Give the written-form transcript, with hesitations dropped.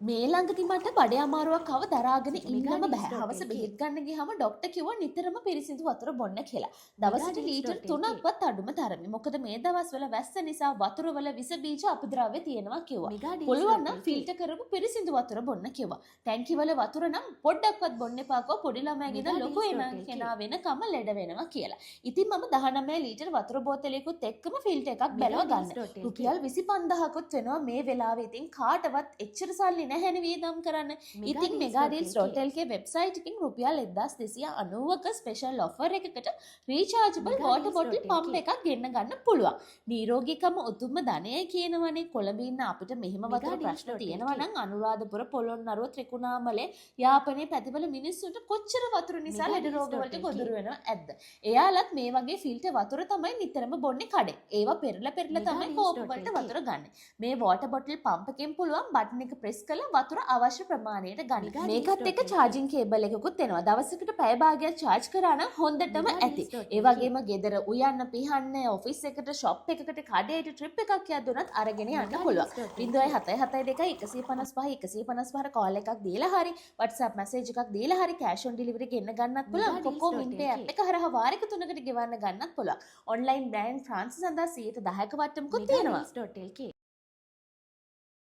මේ ළඟදි මට බඩේ අමාරුවක් ආව දරාගෙන ඉන්නම බෑ. හවස බෙහෙත් ගන්න ගියාම ડોක්ටර් කිව්වා නිතරම පිරිසිදු වතුර බොන්න කියලා. දවසට ලීටර් 3ක්වත් අඩුම තරමේ. මොකද මේ දවස්වල වැස්ස නිසා වතුර වල විස බීජ අපද්‍රව්‍ය තියෙනවා කිව්වා. පුළුවන් නම් ෆිල්ටර් කරපු පිරිසිදු වතුර බොන්න කිව්වා. ටැංකි වල වතුර නම් පොඩ්ඩක්වත් බොන්න එපා කිව්වා. පොඩි ළමයාගෙන ලොකු කෙනා වෙනකම ලෙඩ වෙනවා කියලා. ඉතින් මම 19 ලීටර් වතුර බෝතලයකුත් එක්කම ෆිල්ටර් එකක් බැලුව ගන්න. රුපියල් 25000කුත් වෙනවා මේ වෙලාවේ. ඉතින් කාටවත් එච්චර සල්ලි නැහැනේ වියදම් කරන්න. ඉතින් megadeals.lk වෙබ්සයිට් එකකින් රුපියල් 1290ක ස්පෙෂල් ඔෆර් එකකට රීචාර්ජබල් වෝටර් බොටල් පම්ප් එකක් ගෙන්න ගන්න පුළුවන්. නිරෝගීකම උතුම්ම ධනය කියනවනේ. කොළඹ ඉන්න අපිට මෙහෙම වතුර ප්‍රශ්න තියෙනවා නම් අනුරාධපුර පොළොන්නරුව ත්‍රිකුණාමලේ යාපනයේ පැතිවල මිනිස්සුන්ට කොච්චර වතුර නිසා ලෙඩ රෝග වලට ගොදුරු වෙනව ඇද්ද? එයාලත් මේ වගේ ෆිල්ටර් වතුර තමයි නිතරම බොන්නේ කඩේ. ඒවා පෙරලා තමයි කෝප වලට වතුර ගන්න. මේ වෝටර් බොටල් පම්ප් එකෙන් පුළුවන් බටන් එක ප්‍රෙස් කරලා වතුර අවශ්‍ය ප්‍රමාණයට ගන්න. මේකත් එක්ක charging cable එකකුත් එනවා. දවසකට පැය භාගයක් charge කරා නම් හොඳටම ඇති. ඒ වගේම ගෙදර උයන්න පිහන්න ඔෆිස් එකට shop එකකට කඩේට trip එකක් යද්දුනත් අරගෙන යන්න පුළුවන්. 0772 155 155 call එකක් දීලා හරි WhatsApp message එකක් දීලා හරි cash on delivery ගෙන්න ගන්නත් පුළුවන්. කොකෝ මින්ටේ app එක හරහා වාරයක 3කට ගෙවන්න ගන්නත් පුළුවන්. online brand France සඳහා 10% වට්ටමකුත් තියෙනවා.